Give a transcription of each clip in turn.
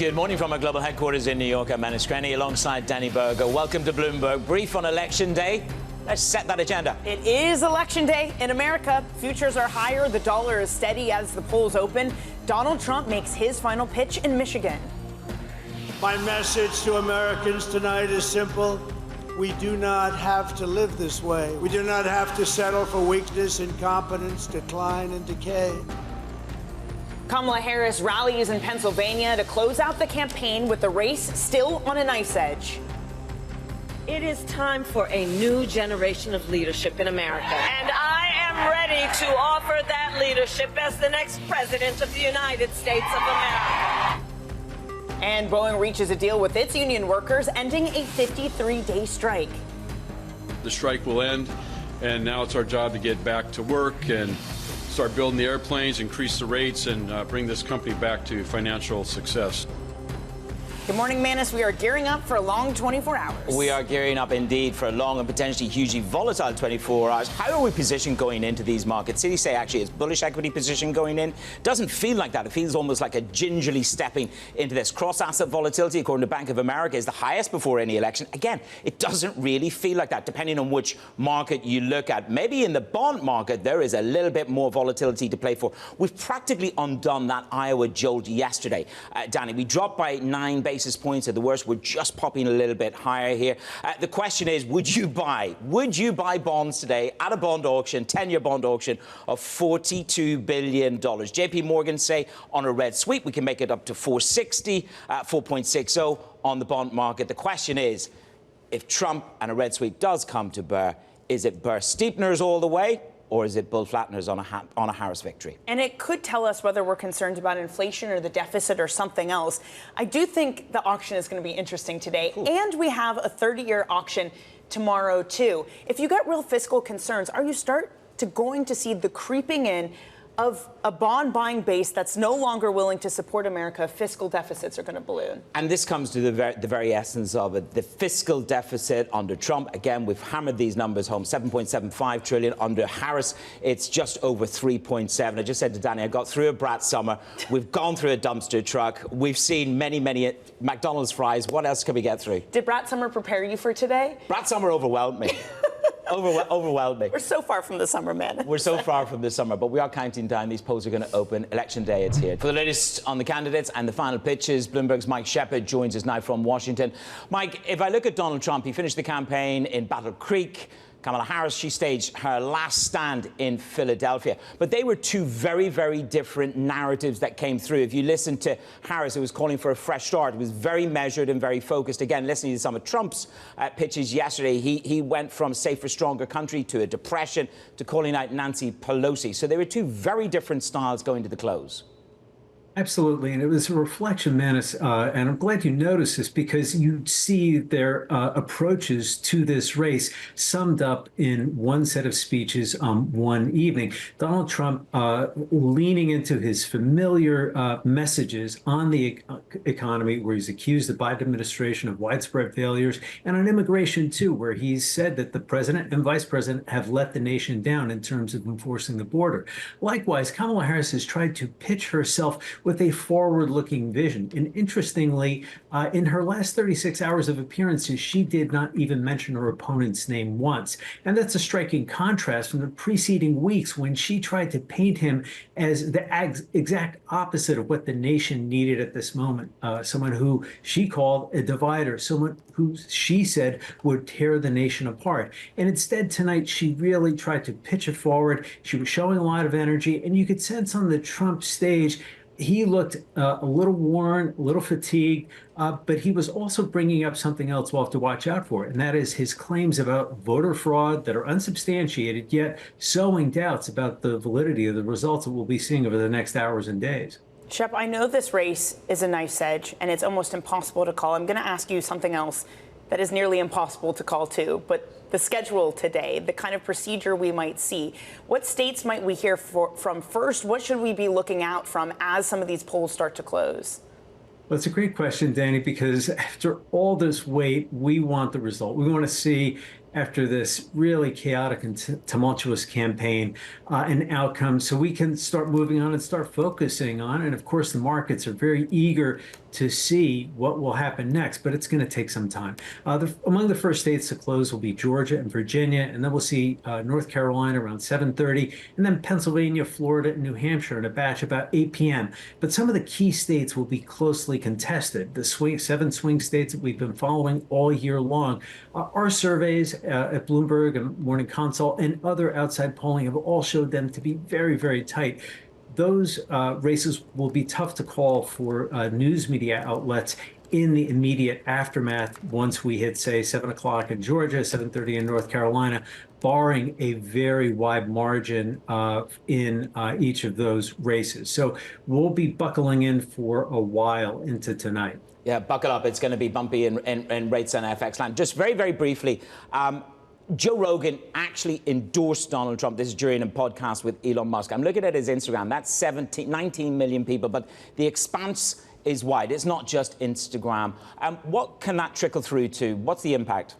Good morning from our global headquarters in New York. I'm Manus Graney alongside Danny Berger. Welcome to Bloomberg Brief on Election Day. Let's set that agenda. It is Election Day in America. Futures are higher. The dollar is steady as the polls open. Donald Trump makes his final pitch in Michigan. My message to Americans tonight is simple. We do not have to live this way. We do not have to settle for weakness, incompetence, decline, and decay. Kamala Harris rallies in Pennsylvania to close out the campaign with the race still on a knife's edge. It is time for a new generation of leadership in America. And I am ready to offer that leadership as the next president of the United States of America. And Boeing reaches a deal with its union workers, ending a 53-day strike. The strike will end, and now it's our job to get back to work and start building the airplanes, increase the rates, and bring this company back to financial success. Good morning, Manus. We are gearing up for a long 24 hours. We are gearing up indeed for a long and potentially hugely volatile 24 hours. How are we positioned going into these markets? Cities say actually it's bullish equity position going in. Doesn't feel like that. It feels almost like a gingerly stepping into this. Cross-asset volatility, according to Bank of America, is the highest before any election. Again, it doesn't really feel like that, depending on which market you look at. Maybe in the bond market, there is a little bit more volatility to play for. We've practically undone that Iowa jolt yesterday. Danny, we dropped by 9 basis points at the worst. We're just popping a little bit higher here. The question is, would you buy bonds today at a bond auction, 10-year bond auction of $42 billion? JP Morgan say on a red sweep, we can make it up to 460, 4.60 on the bond market. The question is, if Trump and a red sweep does come to bear, is it bear steepeners all the way? Or is it bull flatteners on a Harris victory? And it could tell us whether we're concerned about inflation or the deficit or something else. I do think the auction is going to be interesting today. Ooh. And we have a 30-year auction tomorrow, too. If you got real fiscal concerns, are you going to see the creeping in of a bond buying base that's no longer willing to support America? Fiscal deficits are going to balloon. And this comes to the very essence of it. The fiscal deficit under Trump, again, we've hammered these numbers home, 7.75 trillion. Under Harris, it's just over 3.7. I just said to Danny, I got through a brat summer. We've gone through a dumpster truck. We've seen many McDonald's fries. What else can we get through? Did brat summer prepare you for today? Brat summer overwhelmed me. Overwhelmed me. We're so far from the summer, man. We're so far from the summer, but we are counting down. These polls are going to open. Election day, it's here. For the latest on the candidates and the final pitches, Bloomberg's Mike Shepard joins us now from Washington. Mike, if I look at Donald Trump, he finished the campaign in Battle Creek. Kamala Harris, she staged her last stand in Philadelphia. But they were two very different narratives that came through. If you listen to Harris, it was calling for a fresh start. It was very measured and very focused. Again, listening to some of Trump's pitches yesterday, he went from safer, stronger country to a depression to calling out Nancy Pelosi. So they were two very different styles going to the close. Absolutely. And it was a reflection, Manus, and I'm glad you noticed this because you see their approaches to this race summed up in one set of speeches one evening. Donald Trump leaning into his familiar messages on the economy, where he's accused the Biden administration of widespread failures, and on immigration, too, where he's said that the president and vice president have let the nation down in terms of enforcing the border. Likewise, Kamala Harris has tried to pitch herself with a forward-looking vision. And interestingly, in her last 36 hours of appearances, she did not even mention her opponent's name once. And that's a striking contrast from the preceding weeks when she tried to paint him as the exact opposite of what the nation needed at this moment. Someone who she called a divider, someone who she said would tear the nation apart. And instead tonight, she really tried to pitch it forward. She was showing a lot of energy, and you could sense on the Trump stage he looked a little worn, a little fatigued, but he was also bringing up something else we'll have to watch out for, and that is his claims about voter fraud that are unsubstantiated, yet sowing doubts about the validity of the results that we'll be seeing over the next hours and days. Shep, I know this race is a knife's edge, and it's almost impossible to call. I'm going to ask you something else that is nearly impossible to call, too, but the schedule today, the kind of procedure we might see. What states might we hear from first? What should we be looking out from as some of these polls start to close? Well, it's a great question, Danny, because after all this wait, we want the result. We want to see after this really chaotic and tumultuous campaign, an outcome so we can start moving on and start focusing on. And of course, the markets are very eager to see what will happen next, but it's going to take some time. Among the first states to close will be Georgia and Virginia, and then we'll see North Carolina around 7:30, and then Pennsylvania, Florida, and New Hampshire in a batch about 8 p.m. But some of the key states will be closely contested. The 7 swing states that we've been following all year long. Our surveys at Bloomberg and Morning Consult and other outside polling have all showed them to be very, very tight. Those races will be tough to call for news media outlets in the immediate aftermath once we hit, say, 7 o'clock in Georgia, 7:30 in North Carolina, barring a very wide margin in each of those races. So we'll be buckling in for a while into tonight. Yeah, buckle up. It's going to be bumpy in rates and FX land. Just very, very briefly, Joe Rogan actually endorsed Donald Trump. This is during a podcast with Elon Musk. I'm looking at his Instagram. That's 19 million people, but the expanse is wide. It's not just Instagram. What can that trickle through to? What's the impact?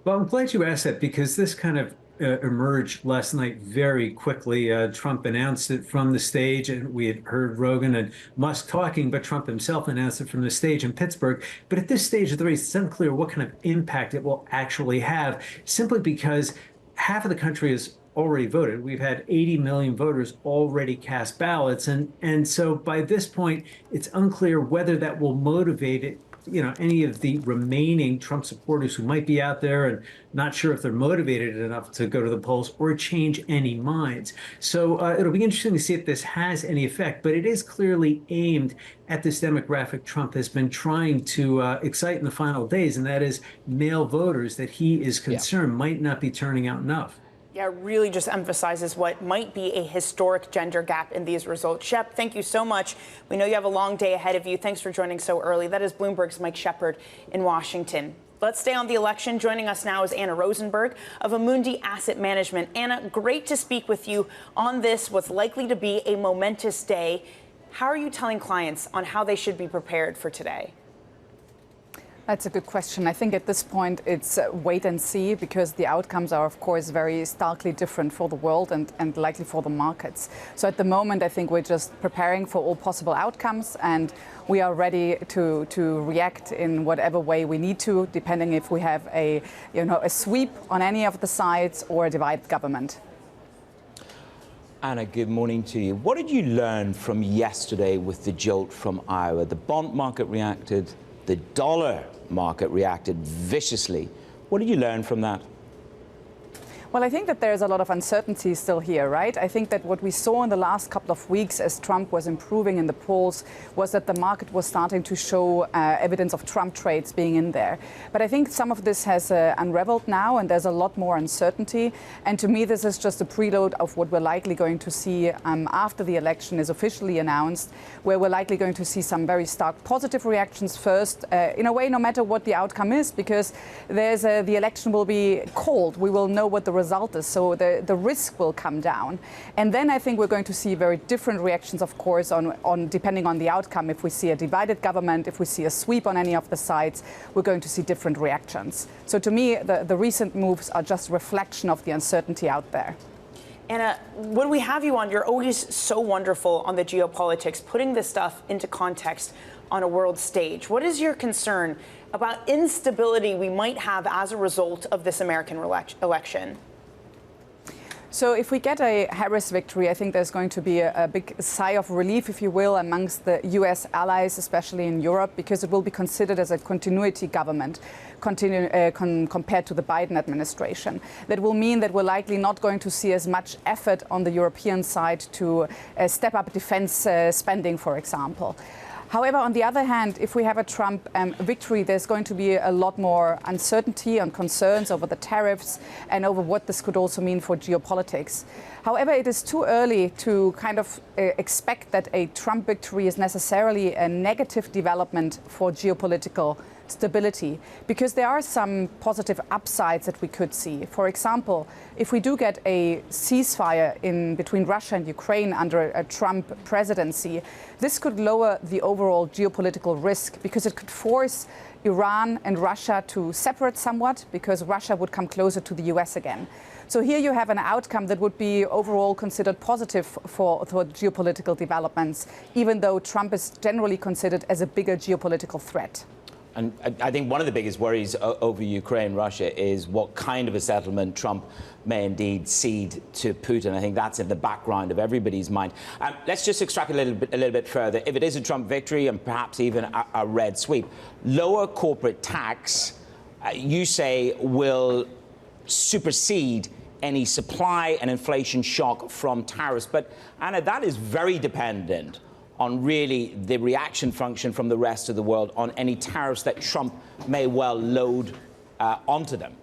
Well, I'm glad you asked that because this kind of emerged last night very quickly. Trump announced it from the stage, and we had heard Rogan and Musk talking, but Trump himself announced it from the stage in Pittsburgh. But at this stage of the race, it's unclear what kind of impact it will actually have, simply because half of the country has already voted. We've had 80 million voters already cast ballots. And so by this point, it's unclear whether that will motivate it, any of the remaining Trump supporters who might be out there and not sure if they're motivated enough to go to the polls or change any minds. So it'll be interesting to see if this has any effect, but it is clearly aimed at this demographic Trump has been trying to excite in the final days, and that is male voters that he is concerned might not be turning out enough. Yeah, it really just emphasizes what might be a historic gender gap in these results. Shep, thank you so much. We know you have a long day ahead of you. Thanks for joining so early. That is Bloomberg's Mike Shepard in Washington. Let's stay on the election. Joining us now is Anna Rosenberg of Amundi Asset Management. Anna, great to speak with you on this, what's likely to be a momentous day. How are you telling clients on how they should be prepared for today? That's a good question. I think at this point it's wait and see, because the outcomes are, of course, very starkly different for the world and likely for the markets. So at the moment, I think we're just preparing for all possible outcomes, and we are ready to react in whatever way we need to, depending if we have a sweep on any of the sides or a divided government. Anna, good morning to you. What did you learn from yesterday with the jolt from Iowa? The bond market reacted. The dollar market reacted viciously. What did you learn from that? Well, I think that there's a lot of uncertainty still here, right? I think that what we saw in the last couple of weeks as Trump was improving in the polls was that the market was starting to show evidence of Trump trades being in there. But I think some of this has unraveled now, and there's a lot more uncertainty. And to me, this is just a preload of what we're likely going to see after the election is officially announced, where we're likely going to see some very stark positive reactions first, in a way, no matter what the outcome is, because the election will be called. We will know what the result is, so the risk will come down. And then I think we're going to see very different reactions, of course, on depending on the outcome. If we see a divided government, if we see a sweep on any of the sides, we're going to see different reactions. So to me, the recent moves are just a reflection of the uncertainty out there. Anna, when we have you on, you're always so wonderful on the geopolitics, putting this stuff into context on a world stage. What is your concern about instability we might have as a result of this American election? So if we get a Harris victory, I think there's going to be a big sigh of relief, if you will, amongst the U.S. allies, especially in Europe, because it will be considered as a continuity government compared to the Biden administration. That will mean that we're likely not going to see as much effort on the European side to step up defense spending, for example. However, on the other hand, if we have a Trump victory, there's going to be a lot more uncertainty and concerns over the tariffs and over what this could also mean for geopolitics. However, it is too early to kind of expect that a Trump victory is necessarily a negative development for geopolitical stability, because there are some positive upsides that we could see. For example, if we do get a ceasefire in between Russia and Ukraine under a Trump presidency, this could lower the overall geopolitical risk, because it could force Iran and Russia to separate somewhat, because Russia would come closer to the US again. So here you have an outcome that would be overall considered positive for geopolitical developments, even though Trump is generally considered as a bigger geopolitical threat. And I think one of the biggest worries over Ukraine, Russia, is what kind of a settlement Trump may indeed cede to Putin. I think that's in the background of everybody's mind. Let's just extrapolate a little bit further. If it is a Trump victory and perhaps even a red sweep, lower corporate tax, you say, will supersede any supply and inflation shock from tariffs. But, Anna, that is very dependent on really the reaction function from the rest of the world on any tariffs that Trump may well load onto them.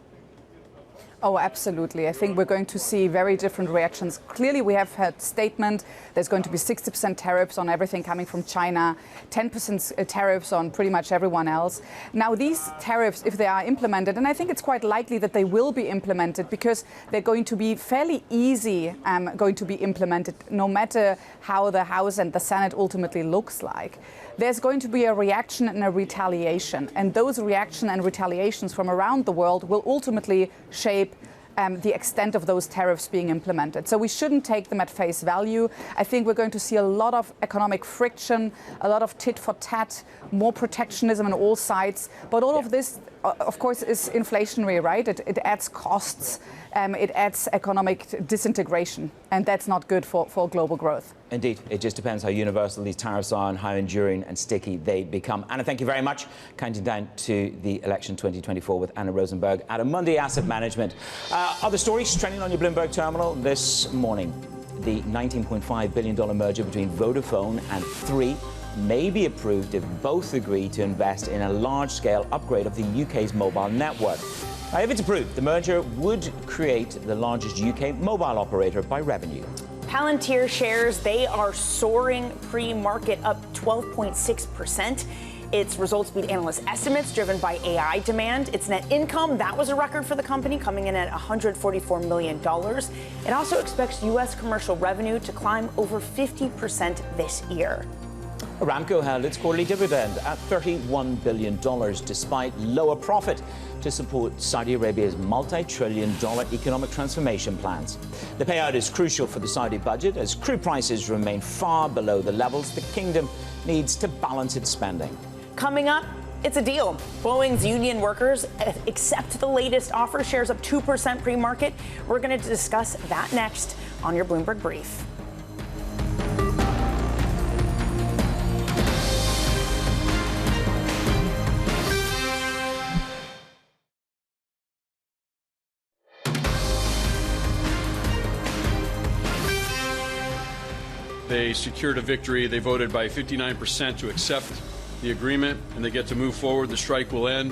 Oh, absolutely. I think we're going to see very different reactions. Clearly, we have had statement there's going to be 60% tariffs on everything coming from China, 10% tariffs on pretty much everyone else. Now, these tariffs, if they are implemented, and I think it's quite likely that they will be implemented, because they're going to be fairly easy going to be implemented, no matter how the House and the Senate ultimately looks like. There's going to be a reaction and a retaliation. And those reaction and retaliations from around the world will ultimately shape the extent of those tariffs being implemented. So we shouldn't take them at face value. I think we're going to see a lot of economic friction, a lot of tit for tat, more protectionism on all sides. But all of this, of course, is inflationary, right? It adds costs. It adds economic disintegration. And that's not good for global growth. Indeed. It just depends how universal these tariffs are and how enduring and sticky they become. Anna, thank you very much. Counting down to the election 2024 with Anna Rosenberg at Amundi Asset Management. Other stories trending on your Bloomberg terminal this morning. The $19.5 billion merger between Vodafone and Three may be approved if both agree to invest in a large-scale upgrade of the UK's mobile network. Now, if it's approved, the merger would create the largest UK mobile operator by revenue. Palantir shares, they are soaring pre-market, up 12.6%. Its results beat analyst estimates driven by AI demand. Its net income, that was a record for the company, coming in at $144 million. It also expects U.S. commercial revenue to climb over 50% this year. Aramco held its quarterly dividend at $31 billion despite lower profit to support Saudi Arabia's multi-trillion-dollar economic transformation plans. The payout is crucial for the Saudi budget as crude prices remain far below the levels the kingdom needs to balance its spending. Coming up, it's a deal. Boeing's union workers accept the latest offer, shares up 2% pre-market. We're going to discuss that next on your Bloomberg Brief. They secured a victory. They voted by 59% to accept the agreement, and they get to move forward. The strike will end,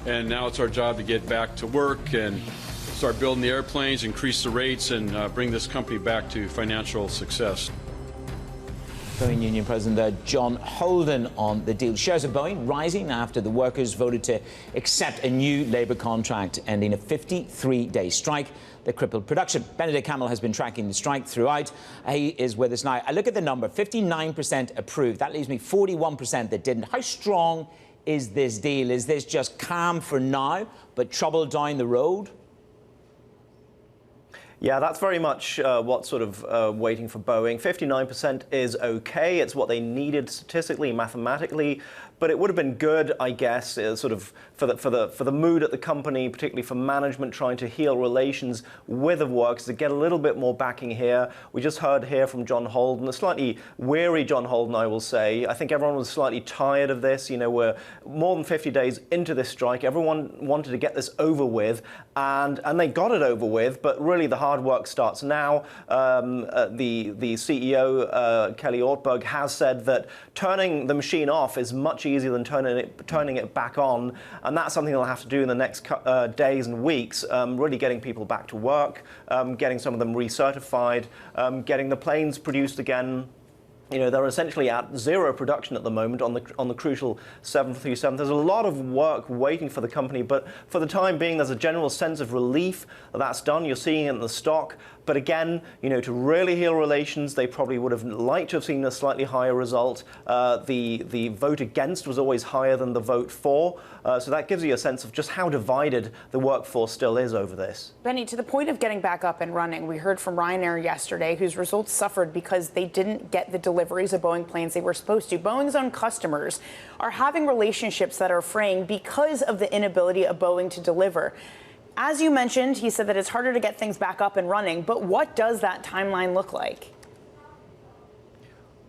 and now it's our job to get back to work and start building the airplanes, increase the rates, and bring this company back to financial success. Boeing Union President John Holden on the deal. Shares of Boeing rising after the workers voted to accept a new labour contract ending a 53-day strike that crippled production. Benedict Campbell has been tracking the strike throughout. He is with us now. I look at the number, 59% approved. That leaves me 41% that didn't. How strong is this deal? Is this just calm for now, but trouble down the road? Yeah, that's very much what's sort of waiting for Boeing. 59% is okay. It's what they needed statistically, mathematically. But it would have been good, I guess, sort of for the mood at the company, particularly for management trying to heal relations with the workers, to get a little bit more backing here. We just heard here from John Holden, a slightly weary John Holden, I will say. I think everyone was slightly tired of this. You know, we're more than 50 days into this strike. Everyone wanted to get this over with, and they got it over with. But really, the hard work starts now. The CEO, Kelly Ortberg, has said that turning the machine off is much easier than turning it back on, and that's something they'll have to do in the next days and weeks, really getting people back to work, getting some of them recertified, getting the planes produced again. they're essentially at zero production at the moment on the crucial 737. There's a lot of work waiting for the company, but for the time being, there's a general sense of relief that that's done. You're seeing it in the stock. But again, to really heal relations, they probably would have liked to have seen a slightly higher result. The vote against was always higher than the vote for. So that gives you a sense of just how divided the workforce still is over this. Benny, to the point of getting back up and running, we heard from Ryanair yesterday, whose results suffered because they didn't get the deliveries of Boeing planes they were supposed to. Boeing's own customers are having relationships that are fraying because of the inability of Boeing to deliver. As you mentioned, he said that it's harder to get things back up and running, but what does that timeline look like?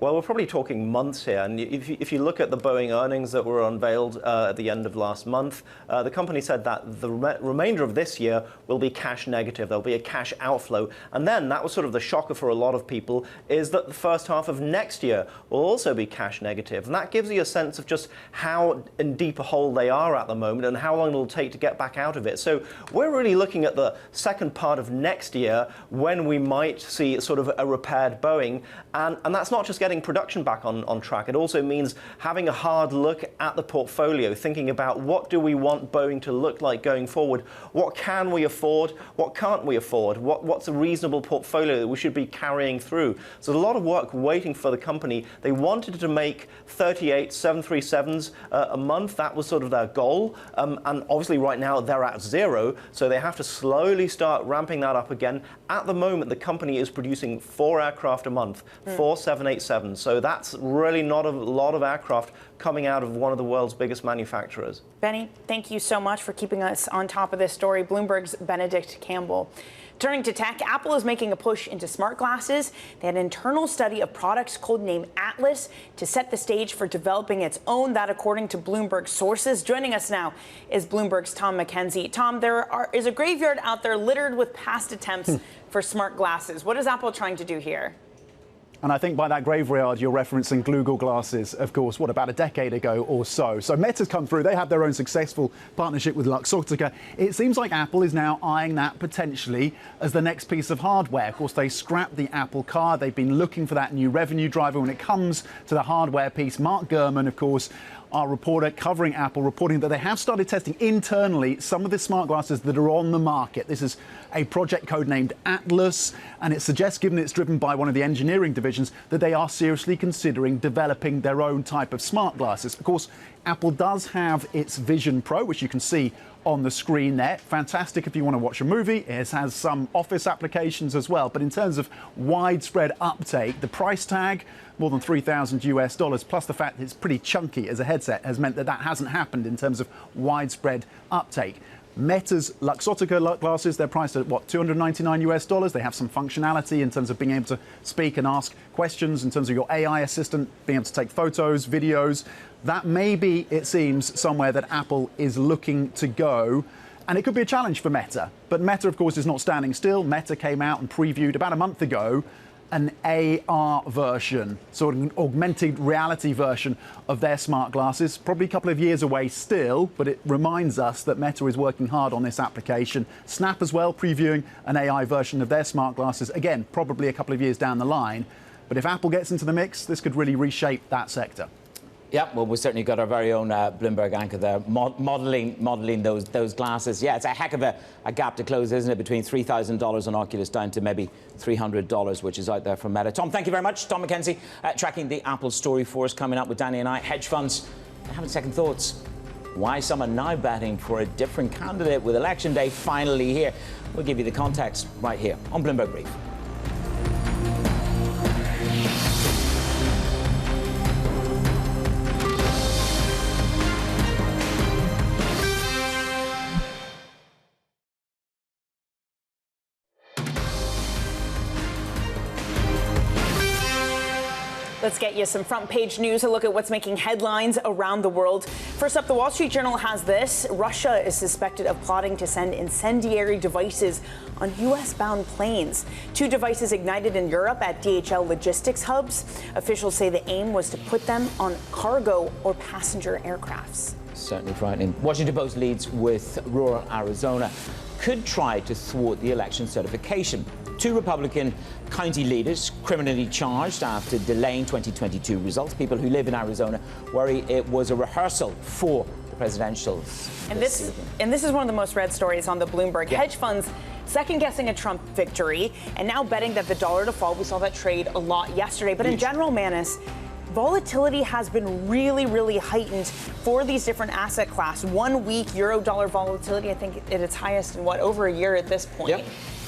Well, we're probably talking months here. And if you look at the Boeing earnings that were unveiled at the end of last month, the company said that the remainder of this year will be cash negative. There'll be a cash outflow. And then that was sort of the shocker for a lot of people, is that the first half of next year will also be cash negative. And that gives you a sense of just how in deep a hole they are at the moment and how long it'll take to get back out of it. So we're really looking at the second part of next year when we might see sort of a repaired Boeing. And that's not just getting production back on track. It also means having a hard look at the portfolio, thinking about what do we want Boeing to look like going forward? What can we afford? What can't we afford? What's a reasonable portfolio that we should be carrying through? So a lot of work waiting for the company. They wanted to make 38 737s a month. That was sort of their goal. And obviously right now they're at zero. So they have to slowly start ramping that up again. At the moment, the company is producing 4 aircraft a month, 4 787s. So that's really not a lot of aircraft coming out of one of the world's biggest manufacturers. Benny, thank you so much for keeping us on top of this story. Bloomberg's Benedict Campbell. Turning to tech, Apple is making a push into smart glasses. They had an internal study of products codenamed Atlas to set the stage for developing its own, that according to Bloomberg sources. Joining us now is Bloomberg's Tom McKenzie. Tom, there is a graveyard out there littered with past attempts for smart glasses. What is Apple trying to do here? And I think by that graveyard, you're referencing Google glasses, of course, about a decade ago or so. So Meta's come through. They have their own successful partnership with Luxottica. It seems like Apple is now eyeing that potentially as the next piece of hardware. Of course, they scrapped the Apple Car. They've been looking for that new revenue driver when it comes to the hardware piece. Mark Gurman, of course, our reporter covering Apple, reporting that they have started testing internally some of the smart glasses that are on the market. This is a project codenamed Atlas, and it suggests, given it's driven by one of the engineering divisions, that they are seriously considering developing their own type of smart glasses. Of course, Apple does have its Vision Pro, which you can see on the screen there. Fantastic if you want to watch a movie. It has some office applications as well. But in terms of widespread uptake, the price tag, more than $3,000 plus the fact that it's pretty chunky as a headset, has meant that hasn't happened in terms of widespread uptake. Meta's Luxottica glasses, they're priced at $299. They have some functionality in terms of being able to speak and ask questions, in terms of your AI assistant being able to take photos, videos. That may be, it seems, somewhere that Apple is looking to go. And it could be a challenge for Meta. But Meta, of course, is not standing still. Meta came out and previewed about a month ago an AR version, sort of an augmented reality version of their smart glasses. Probably a couple of years away still, but it reminds us that Meta is working hard on this application. Snap as well, previewing an AI version of their smart glasses. Again, probably a couple of years down the line. But if Apple gets into the mix, this could really reshape that sector. Yeah, well, we've certainly got our very own Bloomberg anchor there, modelling those glasses. Yeah, it's a heck of a gap to close, isn't it, between $3,000 on Oculus down to maybe $300, which is out there from Meta. Tom, thank you very much. Tom McKenzie, tracking the Apple story for us, coming up with Danny and I. Hedge funds having second thoughts. Why some are now betting for a different candidate with Election Day finally here. We'll give you the context right here on Bloomberg Brief. Let's get you some front page news, a look at what's making headlines around the world. First up, the Wall Street Journal has this. Russia is suspected of plotting to send incendiary devices on U.S.-bound planes. 2 devices ignited in Europe at DHL logistics hubs. Officials say the aim was to put them on cargo or passenger aircrafts. Certainly frightening. Washington Post leads with rural Arizona could try to thwart the election certification. two Republican county leaders criminally charged after delaying 2022 results. People who live in Arizona worry it was a rehearsal for the presidentials. And this is one of the most read stories on the Bloomberg. Yeah. Hedge funds second-guessing a Trump victory and now betting that the dollar to fall. We saw that trade a lot yesterday. But in general, Manus, volatility has been really, really heightened for these different asset class. 1 week euro-dollar volatility, I think, at its highest in, over a year at this point. Yep.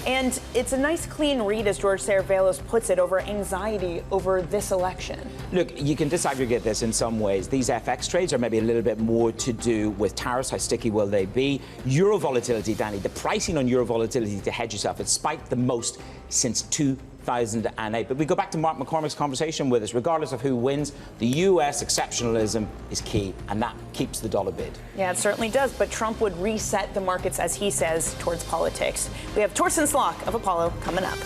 And it's a nice clean read, as George Serravelos puts it, over anxiety over this election. Look, you can disaggregate this in some ways. These FX trades are maybe a little bit more to do with tariffs. How sticky will they be? Euro volatility, Danny, the pricing on euro volatility to hedge yourself, it spiked the most since 2008. But we go back to Mark McCormick's conversation with us. Regardless of who wins, the U.S. exceptionalism is key, and that keeps the dollar bid. Yeah, it certainly does. But Trump would reset the markets, as he says, towards politics. We have Torsten Slok of Apollo coming up.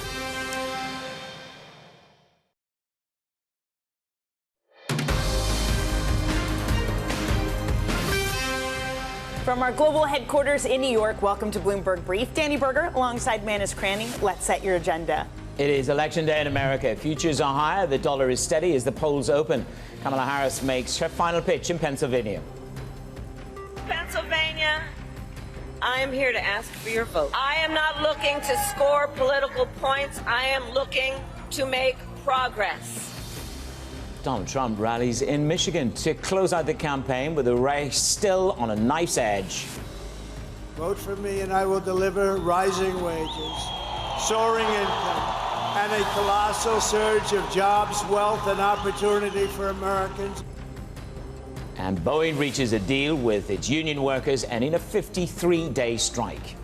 From our global headquarters in New York, welcome to Bloomberg Brief. Danny Berger alongside Manus Cranny. Let's set your agenda. It is election day in America. Futures are higher. The dollar is steady as the polls open. Kamala Harris makes her final pitch in Pennsylvania. Pennsylvania, I am here to ask for your vote. I am not looking to score political points. I am looking to make progress. Donald Trump rallies in Michigan to close out the campaign with the race still on a knife's edge. Vote for me and I will deliver rising wages, soaring income, and a colossal surge of jobs, wealth, and opportunity for Americans. And Boeing reaches a deal with its union workers, ending a 53-day strike.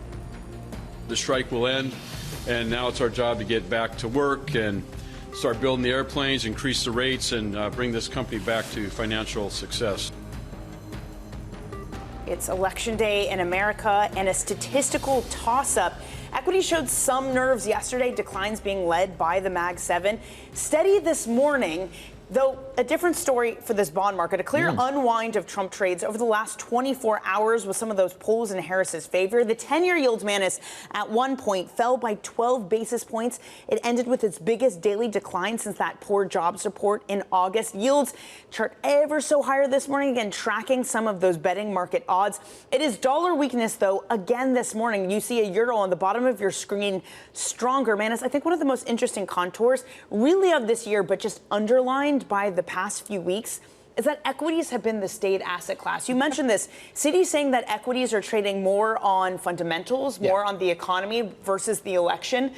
The strike will end, and now it's our job to get back to work and start building the airplanes, increase the rates, and bring this company back to financial success. It's election day in America and a statistical toss-up. Equity showed some nerves yesterday, declines being led by the Mag 7. Steady this morning, though a different story for this bond market. A clear unwind of Trump trades over the last 24 hours with some of those polls in Harris's favor. The 10-year yield, Manus, at one point fell by 12 basis points. It ended with its biggest daily decline since that poor jobs report in August. Yields chart ever so higher this morning, again tracking some of those betting market odds. It is dollar weakness, though, again this morning. You see a euro on the bottom of your screen stronger. Manus, I think one of the most interesting contours really of this year, but just underlined by the past few weeks, is that equities have been the staid asset class. You mentioned this. Citi saying that equities are trading more on fundamentals, more on the economy versus the election.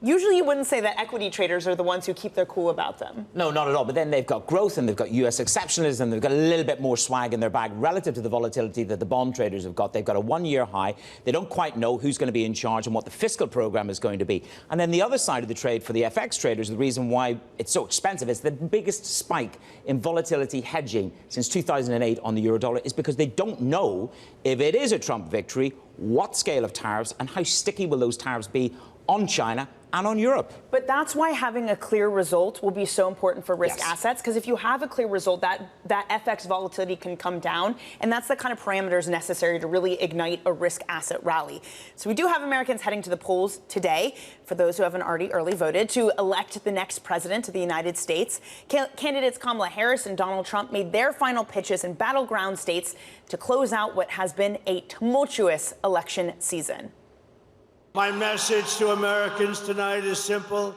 Usually you wouldn't say that equity traders are the ones who keep their cool about them. No, not at all. But then they've got growth and they've got U.S. exceptionalism. They've got a little bit more swag in their bag relative to the volatility that the bond traders have got. They've got a one-year high. They don't quite know who's going to be in charge and what the fiscal program is going to be. And then the other side of the trade for the FX traders, the reason why it's so expensive, is the biggest spike in volatility hedging since 2008 on the euro-dollar is because they don't know if it is a Trump victory, what scale of tariffs and how sticky will those tariffs be on China and on Europe. But that's why having a clear result will be so important for risk assets, because if you have a clear result, that FX volatility can come down, and that's the kind of parameters necessary to really ignite a risk asset rally. So we do have Americans heading to the polls today, for those who haven't already early voted, to elect the next president of the United States. Candidates Kamala Harris and Donald Trump made their final pitches in battleground states to close out what has been a tumultuous election season. My message to Americans tonight is simple.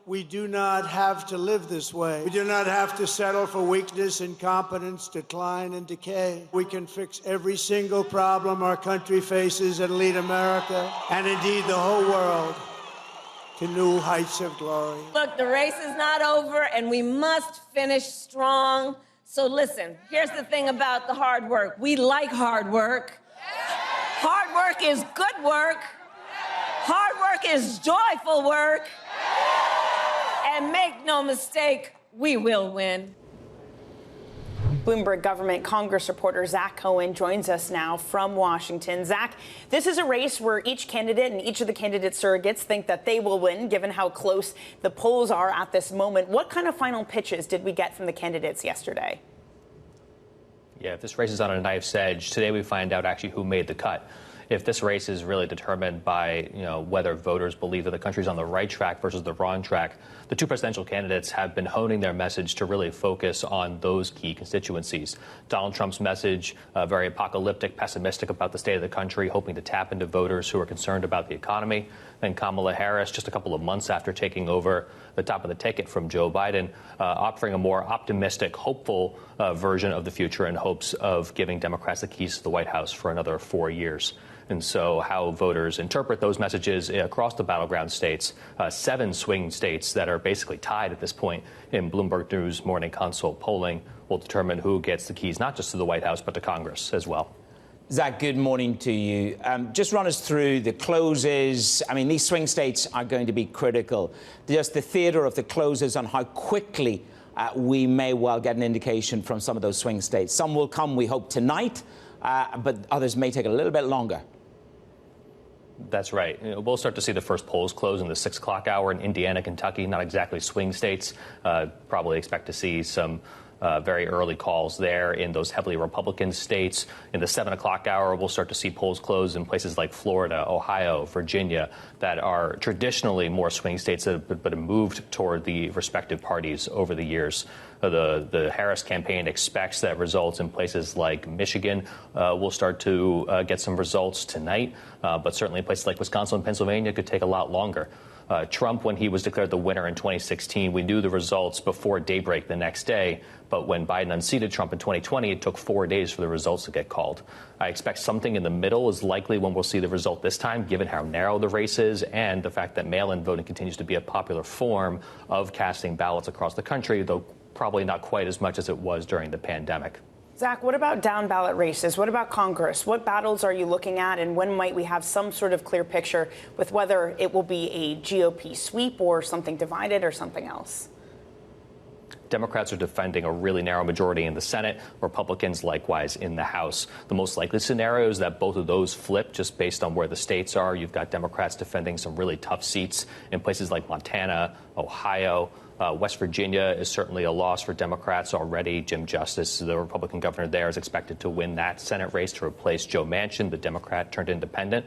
We do not have to live this way. We do not have to settle for weakness, incompetence, decline, and decay. We can fix every single problem our country faces and lead America, and indeed the whole world, to new heights of glory. Look, the race is not over, and we must finish strong. So listen, here's the thing about the hard work. We like hard work. Hard work is good work. Hard work is joyful work. And make no mistake, we will win. Bloomberg government Congress reporter Zach Cohen joins us now from Washington. Zach, this is a race where each candidate and each of the candidate surrogates think that they will win, given how close the polls are at this moment. What kind of final pitches did we get from the candidates yesterday? Yeah, if this race is on a knife's edge, today we find out actually who made the cut. if this race is really determined by, whether voters believe that the country's on the right track versus the wrong track, the two presidential candidates have been honing their message to really focus on those key constituencies. Donald Trump's message, very apocalyptic, pessimistic about the state of the country, hoping to tap into voters who are concerned about the economy. And Kamala Harris, just a couple of months after taking over the top of the ticket from Joe Biden, offering a more optimistic, hopeful version of the future in hopes of giving Democrats the keys to the White House for another 4 years. And so how voters interpret those messages across the battleground states, 7 swing states that are basically tied at this point in Bloomberg News Morning Consult polling, will determine who gets the keys, not just to the White House, but to Congress as well. Zach, good morning to you. Just run us through the closes. I mean, these swing states are going to be critical. Just the theater of the closes on how quickly we may well get an indication from some of those swing states. Some will come, we hope, tonight, but others may take a little bit longer. That's right. We'll start to see the first polls close in the 6 o'clock hour in Indiana, Kentucky, not exactly swing states. Probably expect to see some very early calls there in those heavily Republican states. In the 7 o'clock hour, we'll start to see polls close in places like Florida, Ohio, Virginia, that are traditionally more swing states but have moved toward the respective parties over the years. The Harris campaign expects that results in places like Michigan will start to get some results tonight, but certainly in places like Wisconsin and Pennsylvania could take a lot longer. Trump, when he was declared the winner in 2016, we knew the results before daybreak the next day. But when Biden unseated Trump in 2020, it took 4 days for the results to get called. I expect something in the middle is likely when we'll see the result this time, given how narrow the race is and the fact that mail-in voting continues to be a popular form of casting ballots across the country, though probably not quite as much as it was during the pandemic. Zach, what about down ballot races? What about Congress? What battles are you looking at, and when might we have some sort of clear picture with whether it will be a GOP sweep or something divided or something else? Democrats are defending a really narrow majority in the Senate, Republicans likewise in the House. The most likely scenario is that both of those flip just based on where the states are. You've got Democrats defending some really tough seats in places like Montana, Ohio. West Virginia is certainly a loss for Democrats already. Jim Justice, the Republican governor there, is expected to win that Senate race to replace Joe Manchin, the Democrat turned independent.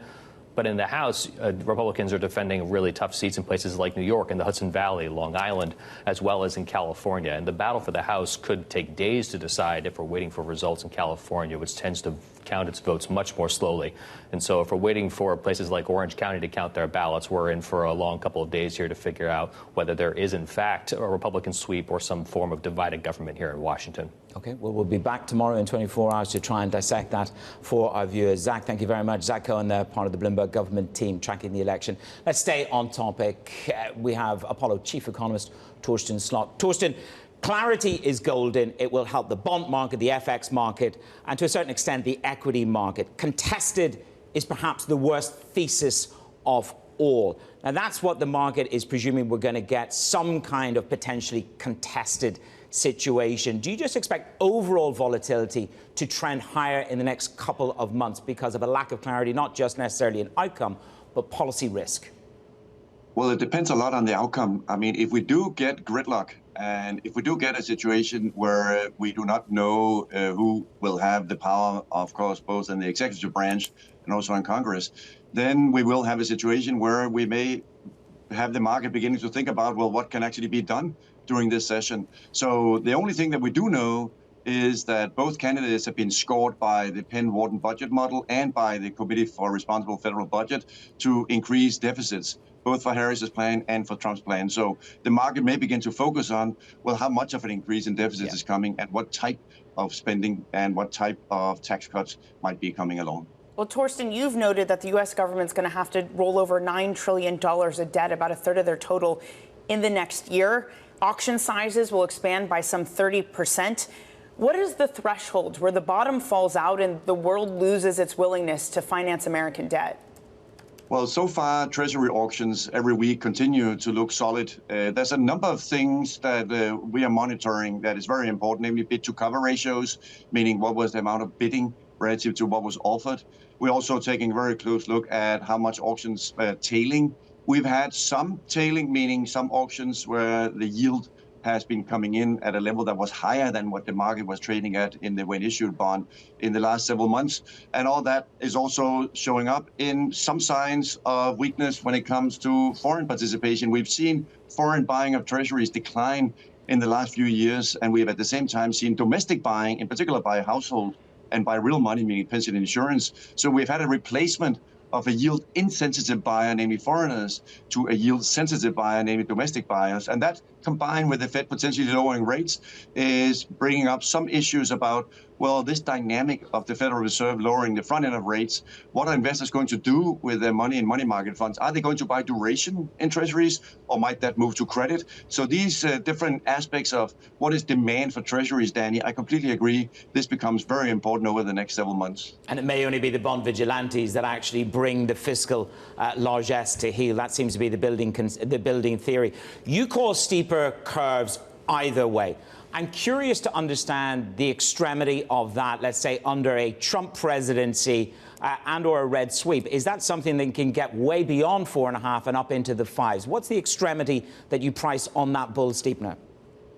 But in the House, Republicans are defending really tough seats in places like New York and the Hudson Valley, Long Island, as well as in California. And the battle for the House could take days to decide if we're waiting for results in California, which tends to count its votes much more slowly. And so if we're waiting for places like Orange County to count their ballots, we're in for a long couple of days here to figure out whether there is, in fact, a Republican sweep or some form of divided government here in Washington. OK, well, we'll be back tomorrow in 24 hours to try and dissect that for our viewers. Zach, thank you very much. Zach Cohen, part of the Bloomberg government team tracking the election. Let's stay on topic. We have Apollo Chief Economist Torsten Slok. Torsten, clarity is golden. It will help the bond market, the FX market, and to a certain extent, the equity market. Contested is perhaps the worst thesis of all. Now, that's what the market is presuming we're going to get, some kind of potentially contested situation. Do you just expect overall volatility to trend higher in the next couple of months because of a lack of clarity, not just necessarily in outcome, but policy risk? Well, it depends a lot on the outcome. I mean, if we do get gridlock, and if we do get a situation where we do not know who will have the power, of course, both in the executive branch and also in Congress, then we will have a situation where we may have the market beginning to think about, well, what can actually be done during this session. So the only thing that we do know is that both candidates have been scored by the Penn-Wharton budget model and by the Committee for Responsible Federal Budget to increase deficits, both for Harris's plan and for Trump's plan. So the market may begin to focus on, well, how much of an increase in deficits is coming and what type of spending and what type of tax cuts might be coming along. Well, Torsten, you've noted that the U.S. government's going to have to roll over $9 trillion of debt, about a third of their total, in the next year. Auction sizes will expand by some 30%. What is the threshold where the bottom falls out and the world loses its willingness to finance American debt? Well, so far, Treasury auctions every week continue to look solid. There's a number of things that we are monitoring that is very important, namely bid-to-cover ratios, meaning what was the amount of bidding relative to what was offered. We're also taking a very close look at how much auctions tailing. We've had some tailing, meaning some auctions where the yield has been coming in at a level that was higher than what the market was trading at in the when issued bond in the last several months. And all that is also showing up in some signs of weakness when it comes to foreign participation. We've seen foreign buying of treasuries decline in the last few years, and we have at the same time seen domestic buying, in particular by household and by real money, meaning pension insurance. So we've had a replacement of a yield-insensitive buyer, namely foreigners, to a yield-sensitive buyer, namely domestic buyers. And that, combined with the Fed potentially lowering rates, is bringing up some issues about, well, this dynamic of the Federal Reserve lowering the front end of rates. What are investors going to do with their money in money market funds? Are they going to buy duration in treasuries, or might that move to credit? So these different aspects of what is demand for treasuries, Danny, I completely agree. This becomes very important over the next several months. And it may only be the bond vigilantes that actually bring the fiscal largesse to heel. That seems to be the building theory. You call steeper curves either way. I'm curious to understand the extremity of that, let's say, under a Trump presidency and or a red sweep. Is that something that can get way beyond 4.5 and up into the 5s? What's the extremity that you price on that bull steepener?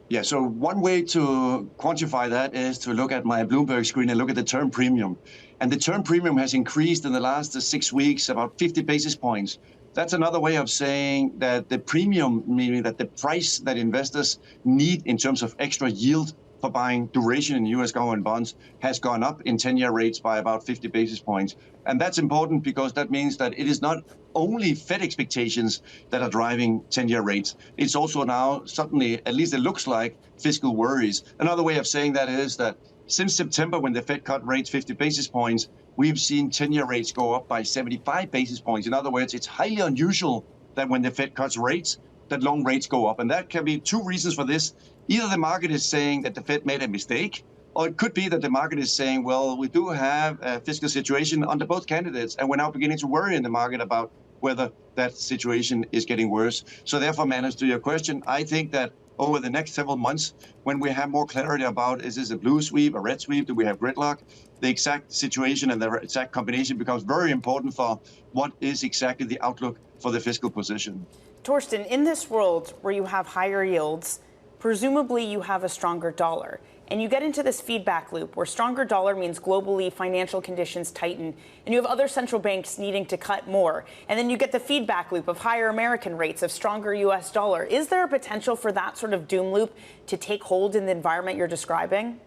Yeah, so one way to quantify that is to look at my Bloomberg screen and look at the term premium. And the term premium has increased in the last 6 weeks about 50 basis points. That's another way of saying that the premium, meaning that the price that investors need in terms of extra yield for buying duration in U.S. government bonds, has gone up in 10-year rates by about 50 basis points. And that's important because that means that it is not only Fed expectations that are driving 10-year rates. It's also now suddenly, at least it looks like, fiscal worries. Another way of saying that is that since September, when the Fed cut rates 50 basis points, we've seen 10-year rates go up by 75 basis points. In other words, it's highly unusual that when the Fed cuts rates, that long rates go up. And that can be two reasons for this. Either the market is saying that the Fed made a mistake, or it could be that the market is saying, well, we do have a fiscal situation under both candidates, and we're now beginning to worry in the market about whether that situation is getting worse. So therefore, Manus, to your question, I think that over the next several months, when we have more clarity about, is this a blue sweep, a red sweep, do we have gridlock, the exact situation and the exact combination becomes very important for what is exactly the outlook for the fiscal position. Torsten, in this world where you have higher yields, presumably you have a stronger dollar. And you get into this feedback loop where stronger dollar means globally financial conditions tighten, and you have other central banks needing to cut more. And then you get the feedback loop of higher American rates, of stronger U.S. dollar. Is there a potential for that sort of doom loop to take hold in the environment you're describing?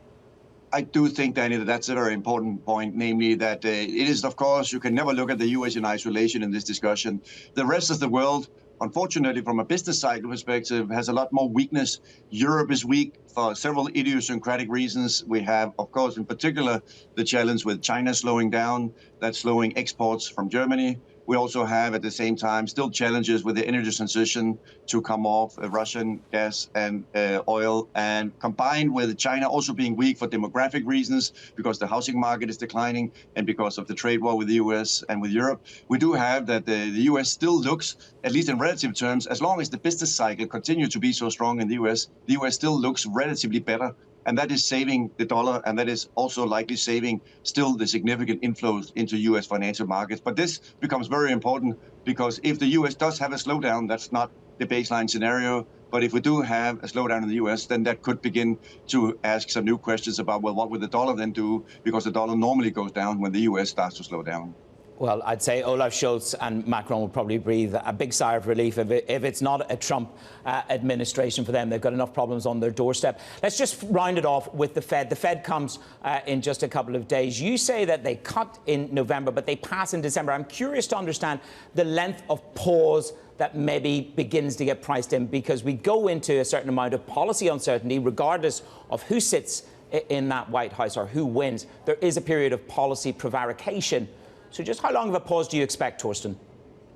I do think, Danny, that that's a very important point, namely that it is, of course, you can never look at the U.S. in isolation in this discussion. The rest of the world, unfortunately, from a business cycle perspective, has a lot more weakness. Europe is weak for several idiosyncratic reasons. We have, of course, in particular, the challenge with China slowing down, that's slowing exports from Germany. We also have, at the same time, still challenges with the energy transition to come off Russian gas and oil. And combined with China also being weak for demographic reasons, because the housing market is declining, and because of the trade war with the U.S. and with Europe, we do have that the U.S. still looks, at least in relative terms, as long as the business cycle continues to be so strong in the U.S. still looks relatively better. And that is saving the dollar, and that is also likely saving still the significant inflows into U.S. financial markets. But this becomes very important because if the U.S. does have a slowdown, that's not the baseline scenario. But if we do have a slowdown in the U.S., then that could begin to ask some new questions about, well, what would the dollar then do? Because the dollar normally goes down when the U.S. starts to slow down. Well, I'd say Olaf Scholz and Macron will probably breathe a big sigh of relief if it's not a Trump administration for them. They've got enough problems on their doorstep. Let's just round it off with the Fed. The Fed comes in just a couple of days. You say that they cut in November, but they pass in December. I'm curious to understand the length of pause that maybe begins to get priced in, because we go into a certain amount of policy uncertainty, regardless of who sits in that White House or who wins. There is a period of policy prevarication. So just how long of a pause do you expect, Torsten?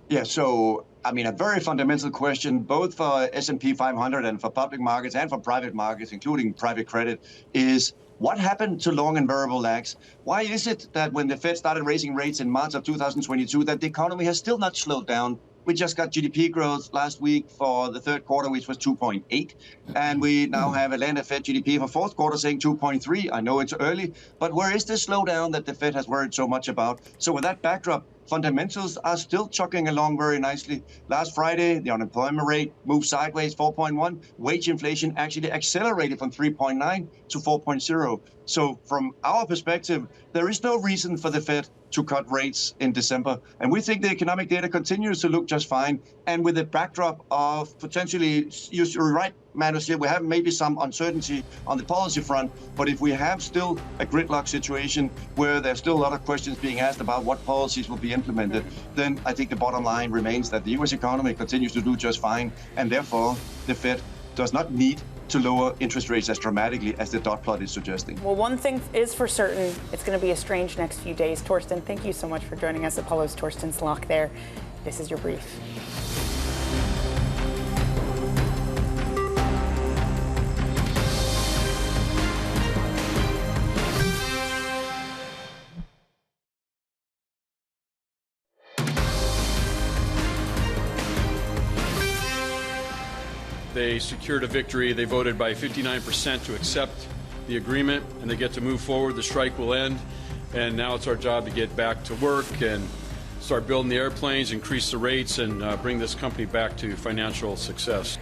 Yeah, so, I mean, a very fundamental question, both for S&P 500 and for public markets and for private markets, including private credit, is what happened to long and variable lags? Why is it that when the Fed started raising rates in March of 2022, that the economy has still not slowed down? We just got GDP growth last week for the third quarter, which was 2.8. And we now have Atlanta Fed GDP for fourth quarter saying 2.3. I know it's early, but where is this slowdown that the Fed has worried so much about? So with that backdrop, fundamentals are still chugging along very nicely. Last Friday, the unemployment rate moved sideways, 4.1. Wage inflation actually accelerated from 3.9 to 4.0. So from our perspective, there is no reason for the Fed to cut rates in December. And we think the economic data continues to look just fine. And with the backdrop of potentially, you're right, Manus, we have maybe some uncertainty on the policy front. But if we have still a gridlock situation where there's still a lot of questions being asked about what policies will be implemented, then I think the bottom line remains that the U.S. economy continues to do just fine. And therefore, the Fed does not need to lower interest rates as dramatically as the dot plot is suggesting. Well, one thing is for certain, it's going to be a strange next few days. Torsten, thank you so much for joining us. Apollo's Torsten Slok there. This is your brief. They secured a victory. They voted by 59% to accept the agreement, and they get to move forward. The strike will end, and now it's our job to get back to work and start building the airplanes, increase the rates, and bring this company back to financial success.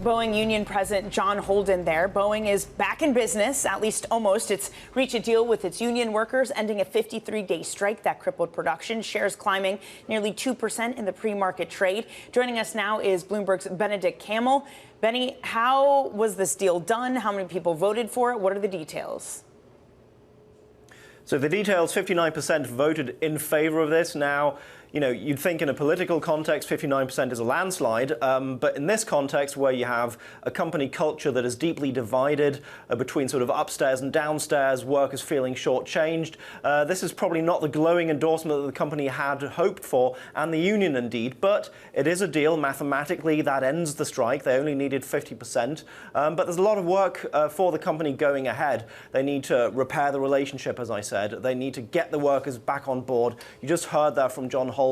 Boeing Union President John Holden there. Boeing is back in business, at least almost. It's reached a deal with its union workers, ending a 53-day strike that crippled production. Shares climbing nearly 2% in the pre-market trade. Joining us now is Bloomberg's Benedict Campbell. Benny, how was this deal done? How many people voted for it? What are the details? So the details, 59% voted in favor of this. Now, you know, you'd think in a political context, 59% is a landslide. But in this context, where you have a company culture that is deeply divided between sort of upstairs and downstairs, workers feeling shortchanged, this is probably not the glowing endorsement that the company had hoped for, and the union indeed. But it is a deal mathematically that ends the strike. They only needed 50%. But there's a lot of work for the company going ahead. They need to repair the relationship, as I said. They need to get the workers back on board. You just heard that from John Holden,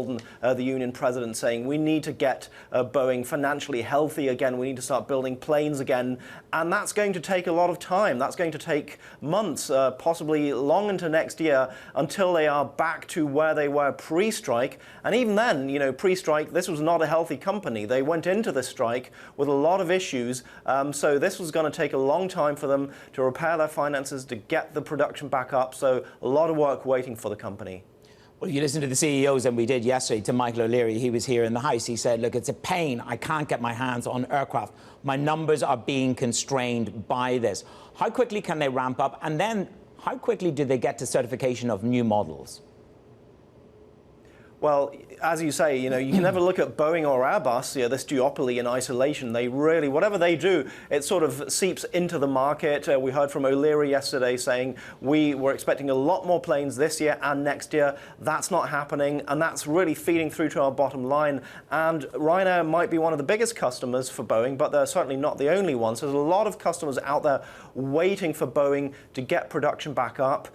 the union president, saying we need to get Boeing financially healthy again. We need to start building planes again. And that's going to take a lot of time. That's going to take months, possibly long into next year, until they are back to where they were pre-strike. And even then, you know, pre-strike, this was not a healthy company. They went into the strike with a lot of issues. So this was going to take a long time for them to repair their finances, to get the production back up. So a lot of work waiting for the company. Well, you listen to the CEOs, and we did yesterday, to Michael O'Leary. He was here in the House. He said, look, it's a pain. I can't get my hands on aircraft. My numbers are being constrained by this. How quickly can they ramp up? And then how quickly do they get to certification of new models? Well, as you say, you know, you can never look at Boeing or Airbus, you know, this duopoly in isolation. They really, whatever they do, it sort of seeps into the market. We heard from O'Leary yesterday saying we were expecting a lot more planes this year and next year. That's not happening, and that's really feeding through to our bottom line. And Ryanair might be one of the biggest customers for Boeing, but they're certainly not the only ones. There's a lot of customers out there waiting for Boeing to get production back up.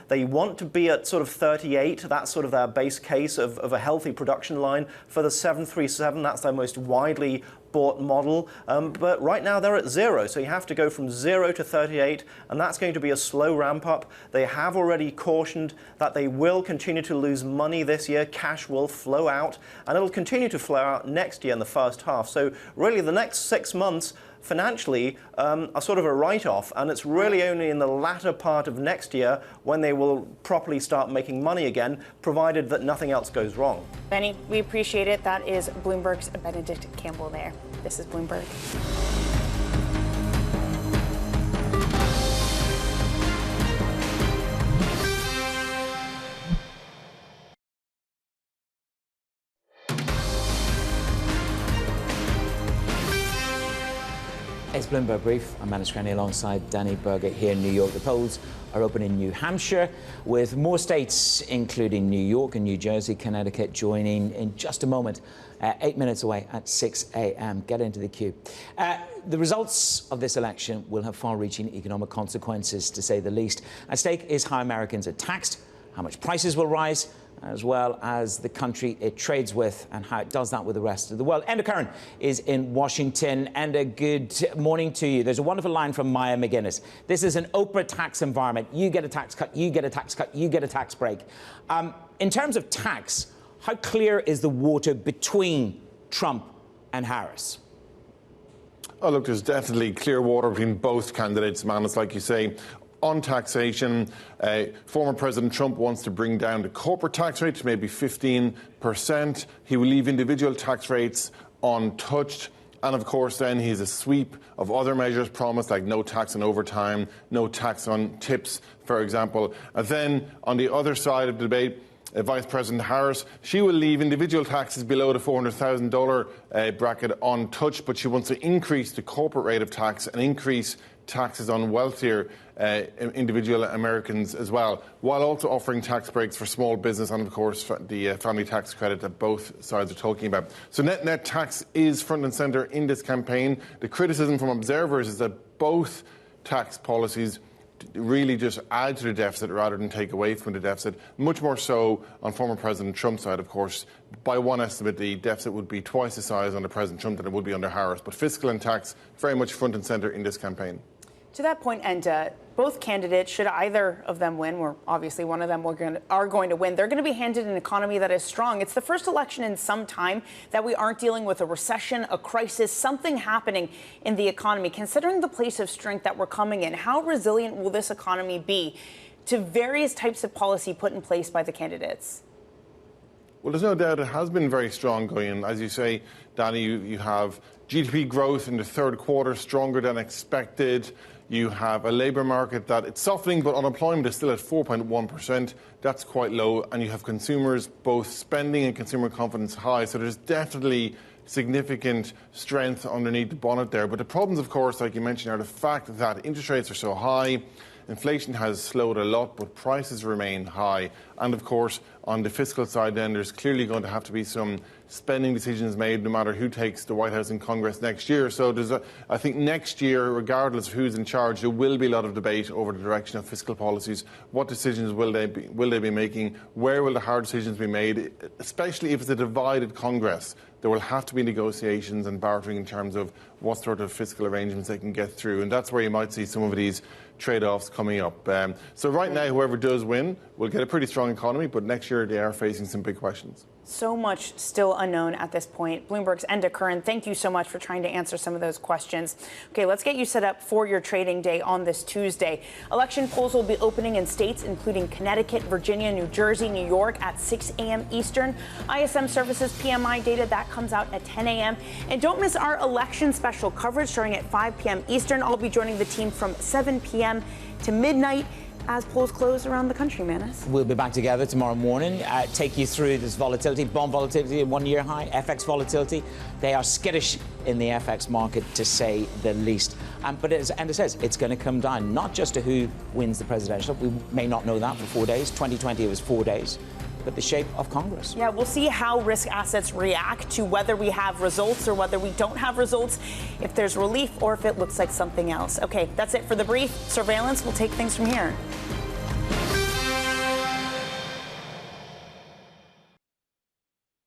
They want to be at sort of 38. That's sort of their base case of a healthy production line. For the 737, that's their most widely bought model. But right now they're at 0. So you have to go from 0 to 38, and that's going to be a slow ramp up. They have already cautioned that they will continue to lose money this year. Cash will flow out, and it'll continue to flow out next year in the first half. So really the next 6 months financially are sort of a write-off, and it's really only in the latter part of next year when they will properly start making money again, provided that nothing else goes wrong. Benny, we appreciate it. That is Bloomberg's Benedict Campbell there. This is Bloomberg. It's Bloomberg Brief. I'm Manus Cranny alongside Danny Berger here in New York. The polls are open in New Hampshire, with more states, including New York and New Jersey, Connecticut, joining in just a moment, 8 minutes away at 6 a.m. Get into the queue. The results of this election will have far-reaching economic consequences, to say the least. At stake is how Americans are taxed how much prices will rise, as well as the country it trades with and how it does that with the rest of the world. Enda Curran is in Washington. Enda, good morning to you. There's a wonderful line from Maya McGuinness. This is an Oprah tax environment. You get a tax cut, you get a tax cut, you get a tax break. In terms of tax, how clear is the water between Trump and Harris? Oh, look, there's definitely clear water between both candidates, man. It's like you say. On taxation, former President Trump wants to bring down the corporate tax rate to maybe 15%. He will leave individual tax rates untouched. And of course, then he has a sweep of other measures promised, like no tax on overtime, no tax on tips, for example. And then on the other side of the debate, Vice President Harris, she will leave individual taxes below the $400,000 bracket untouched, but she wants to increase the corporate rate of tax and increase taxes on wealthier individual Americans as well, while also offering tax breaks for small business and, of course, the family tax credit that both sides are talking about. So net tax is front and centre in this campaign. The criticism from observers is that both tax policies really just add to the deficit rather than take away from the deficit, much more so on former President Trump's side, of course. By one estimate, the deficit would be twice the size under President Trump than it would be under Harris. But fiscal and tax very much front and centre in this campaign. To that point, and both candidates, should either of them win, or obviously one of them are going to win, they're going to be handed an economy that is strong. It's the first election in some time that we aren't dealing with a recession, a crisis, something happening in the economy. Considering the place of strength that we're coming in, how resilient will this economy be to various types of policy put in place by the candidates? Well, there's no doubt it has been very strong going in. As you say, Danny, you have GDP growth in the third quarter stronger than expected. You have a labour market that it's softening, but unemployment is still at 4.1%. That's quite low. And you have consumers, both spending and consumer confidence high. So there's definitely significant strength underneath the bonnet there. But the problems, of course, like you mentioned, are the fact that interest rates are so high. Inflation has slowed a lot, but prices remain high. And of course, on the fiscal side, then there's clearly going to have to be some spending decisions made, no matter who takes the White House and Congress next year. So I think next year, regardless of who's in charge, there will be a lot of debate over the direction of fiscal policies. What decisions will they be making? Where will the hard decisions be made? Especially if it's a divided Congress, there will have to be negotiations and bartering in terms of what sort of fiscal arrangements they can get through. And that's where you might see some of these trade-offs coming up. So right now, whoever does win will get a pretty strong economy, but next year they are facing some big questions. So much still unknown at this point. Bloomberg's Enda Curran, thank you so much for trying to answer some of those questions. Okay, let's get you set up for your trading day on this Tuesday. Election polls will be opening in states including Connecticut, Virginia, New Jersey, New York at 6 a.m. Eastern. ISM Services PMI data, that comes out at 10 a.m. And don't miss our election special coverage starting at 5 p.m. Eastern. I'll be joining the team from 7 p.m. to midnight as polls close around the country, Manus. We'll be back together tomorrow morning, take you through this volatility, bond volatility at 1 year high, FX volatility. They are skittish in the FX market, to say the least. But as Enda says, it's going to come down not just to who wins the presidential. We may not know that for 4 days. 2020 it was 4 days. But the shape of Congress. Yeah, we'll see how risk assets react to whether we have results or whether we don't have results, if there's relief or if it looks like something else. Okay, that's it for the brief. Surveillance will take things from here.